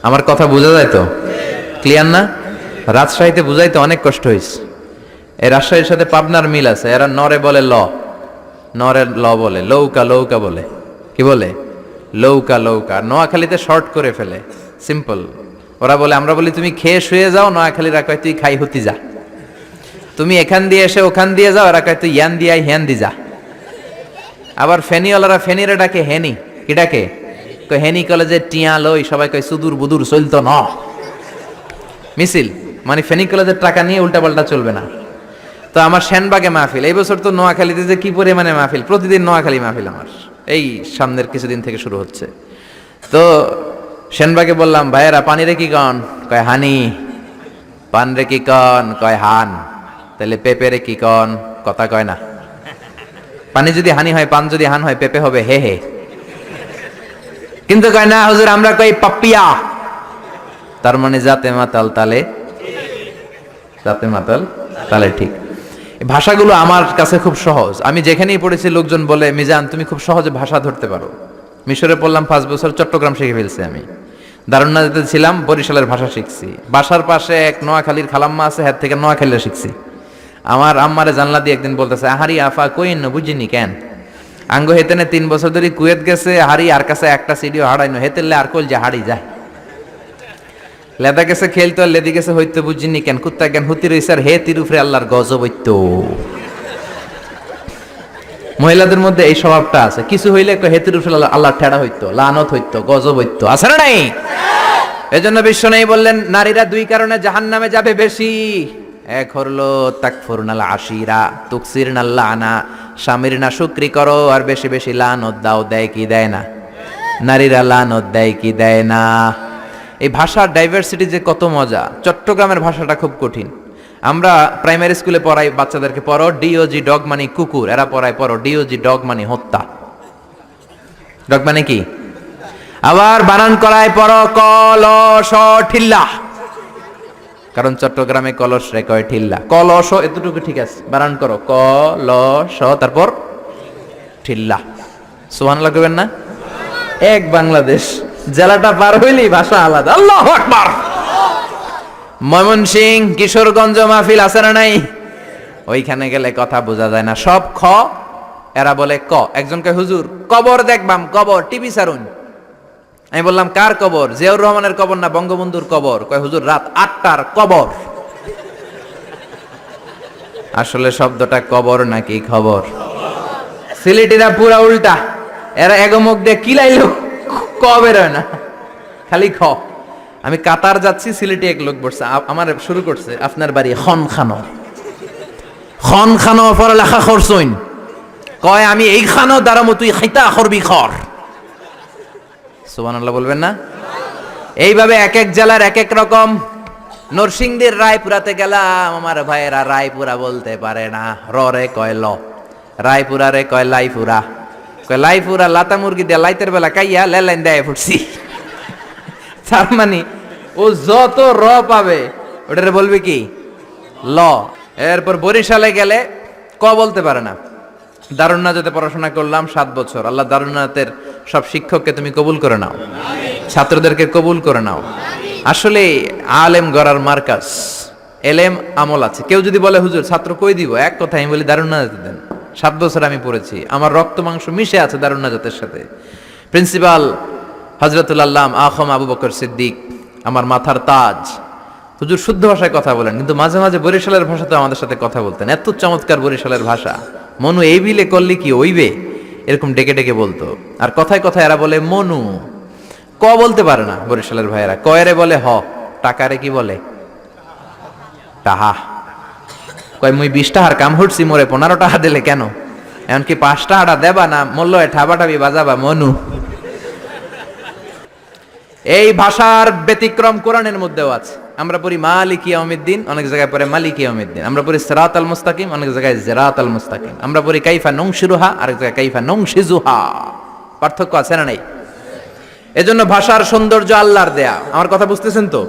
আমার কথা বোঝা যায় তো? ক্লিয়ার না? রাজশাহীতে বুঝাইতে অনেক কষ্ট হয়েছে। এই রাজশাহীর সাথে পাবনার মিল আছে। এরা নরে বলে ল, নরের ল বলে, লৌকা লৌকা বলে। কি বলে? লৌকা লৌকা। নোয়াখালীতে শর্ট করে ফেলে, সিম্পল। ওরা বলে, আমরা বলি তুমি খেয়ে শুয়ে যাও, নোয়াখালীরা কয় তুই খাই হতি যা। তুমি এখান দিয়ে এসে ওখান দিয়ে যাও, এরা কয় তুই ইয়ান দিয়ে হ্যান দি যা। আবার ফেনিওয়ালারা ফেনিরে ডাকে হেনি। কি ডাকে? কয় হেনি কলেজে টিয়া লই, সবাই কয় সুদূর বুদুর চলতো ন মিছিল। মানে ফেনী কলেজের টাকা নিয়ে উল্টাপাল্টা চলবে না। তো আমার সেনবাগে মাহফিল, এই বছর তো নোয়াখালীতে যে কি পরিমাণে মাহফিল, প্রতিদিন নোয়াখালী মাহফিল আমার এই সামনের কিছুদিন থেকে শুরু হচ্ছে। তো সেনবাগে বললাম, ভাইয়েরা পানি রে কি কন? কয় হানি। পান রে কি কন? কয় হান। তাহলে পেঁপে রে কি কন? কথা কয় না। পানি যদি হানি হয়, পান যদি হান হয়, পেঁপে হবে হে হে। কিন্তু কয় না হুজুর, আমরা কই পাপ্পিয়া। তার মানে জাতে মাতাল তালে, জাতে মাতাল তালে ঠিক। ভাষাগুলো আমার কাছে খুব সহজ। আমি যেখানেই পড়েছি লোকজন বলে, মিজান তুমি খুব সহজে ভাষা ধরতে পারো। মিশরে পড়লাম 5 বছর, চট্টগ্রাম শিখে ফেলছি আমি। দারুন্নাতে ছিলাম, বরিশালের ভাষা শিখছি। বাসার পাশে এক নোয়াখালীর খালাম্মা আছে, হাত থেকে নোয়াখালীরা শিখছি। আমার আম্মারে জানলা দিয়ে একদিন বলতেছে, আহারি আফা কইন বুঝিনি কেন আঙ্গ হেতেনে 3 বছর ধরে কুয়েত গেছে, হারি আর কাছে একটা সিডিও হারাইনো হেতেলে আর কল যে হারি যায়। লেদা গেছে খেলতো, আর লেদি গেছে হইতো বুঝিনি কেন, কুত্তা জ্ঞান হুতি রইছে আর হে তিরুফরে আল্লাহর গজব হইতো। মহিলাদের মধ্যে এই স্বভাবটা আছে, কিছু হইলে হে তিরুফরে আল্লাহ ঠেড়া হইতো, লানত হইতো, গজব হইতো, আছে না নাই? এজন্য বিশ্ব নেই বললেন, নারীরা 2 কারণে জাহান্নামে যাবে বেশি। এক হলো তাকফুরনাল আশিরা তুকসিরনাল লানা, স্বামীর না শুকরি করো আর বেশি বেশি লানত দাও। দেয় কি দেয় না? নারীরা লানত দেয় কি দেয় না? এই ভাষার ডাইভার্সিটি যে কত মজা। চট্টগ্রামের ভাষাটা খুব কঠিন। আমরা প্রাইমারি স্কুলে পড়াই বাচ্চাদেরকে, পড়ো ডিওজি ডগ মানে কুকুর, এরা পড়ায় পড়ো ডিওজি ডগ মানে হত্যা। ডগ মানে কি? আবার বানান করায় পড়ো কলস ঠিল্লা, কারণ চট্টগ্রামে কলস রে কয় ঠিল্লা। কলস এতটুকু ঠিক আছে, বানান করো কলস তারপর ঠিল্লা। সুবহানাল্লাহ কইবেন না? এক বাংলাদেশ, জেলাটা পার হইলেই ভাষা আলাদা। আল্লাহু আকবার। ময়মনসিংহ কিশোরগঞ্জ মাহফিল আছে না নাই? ওইখানে গেলে কথা বোঝা যায় না, সব খ, এরা বলে ক। একজন কয় হুজুর কবর দেখবাম, কবর টিভি সারুন। আমি বললাম কার কবর? জিয়াউর রহমানের কবর না বঙ্গবন্ধুর কবর? কয় হুজুর রাত 8টার কবর। আসলে শব্দটা কবর নাকি খবর? সিলেটিরা পুরা উল্টা, এরা এগমুখ দিয়ে কিলাইলো ক বের হয় না, খালি খ। আমি কাতার যাচ্ছি, সিলেটি এক লোক বসছে, আমার শুরু করছে, আপনার বাড়ি খন খানো, খন খানো পড়ালেখা করছইন? কয় আমি এই খানো দাঁড়ামো, তুই খাইতা করবি খর। সুবহানাল্লাহ বলবেন না? এইভাবে এক এক জেলার এক এক রকম। নরসিংদীর রায়পুরাতে গেলাম, আমার ভাইয়েরা রায়পুরা বলতে পারে না, রে কয় ল। রায়পুরা রে কয় লাইপুরা, কয় লাইপুরা লাতা মুরগি দিয়ে লাইতের বেলা কাইয়া লেলাইন দেয় ফুটছি। তার মানে ও যত র পাবে ওটারে বলবে কি ল। এরপর বরিশালে গেলে ক বলতে পারে না। দারুন্নাতে পড়াশোনা করলাম 7 বছর। আল্লাহ দারুন্নাতের সব শিক্ষককে তুমি কবুল করে নাও, ছাত্রদেরকে কবুল করে নাও। আসলে আলেম গড়ার মার্কাজ, এলেম আমল আছে। কেউ যদি বলে হুজুর ছাত্র কই দিব, এক কথা আমি বলি দারুন্নাতে দেন। 7 বছর আমি পড়েছি, আমার রক্ত মাংস মিশে আছে দারুন্নাতের সাথে। প্রিন্সিপাল হযরতুল আল্লাম আখম আবু বকর সিদ্দিক আমার মাথার তাজ। হুজুর শুদ্ধ ভাষায় কথা বলেন, কিন্তু মাঝে মাঝে বরিশালের ভাষাতে আমাদের সাথে কথা বলতেন। এত চমৎকার বরিশালের ভাষা, মনু এই বিলে করলে কি ওইবে, এরকম ডেকে ডেকে বলতো। আর কথায় কথায় এরা বলে মনু, ক বলতে পারে না বরিশালের ভাইয়েরা। কয়রে বলে হ, টাকারে কি বলে টাহা। কয় মুই 20 টাকার কাম হচ্ছি, মোরে 15 টাকা দিলে কেন? এমনকি 5 টাকাটা দেবা না, মূল্য ঠাবাটাবি বাজাবা মনু। এই ভাষার ব্যতিক্রম কোরআনের মধ্যেও আছে। আমরা পড়ি মালিকি ইয়াউমিদ্দিন, অনেক জায়গায় পড়ে মালিকি ইয়াউমিদ্দিন। আমরা পড়ি সিরাতাল মুস্তাকিম, অনেক জায়গায় জিরাতাল মুস্তাকিম। আমরা পড়ি কাইফা নুনশিরুহা, আরেক জায়গায় কাইফা নুনশিজুহা। পার্থক্য আছে না নাই? এজন্য ভাষার সৌন্দর্য আল্লাহর দেয়া। আমার কথা বুঝতেছেন তো?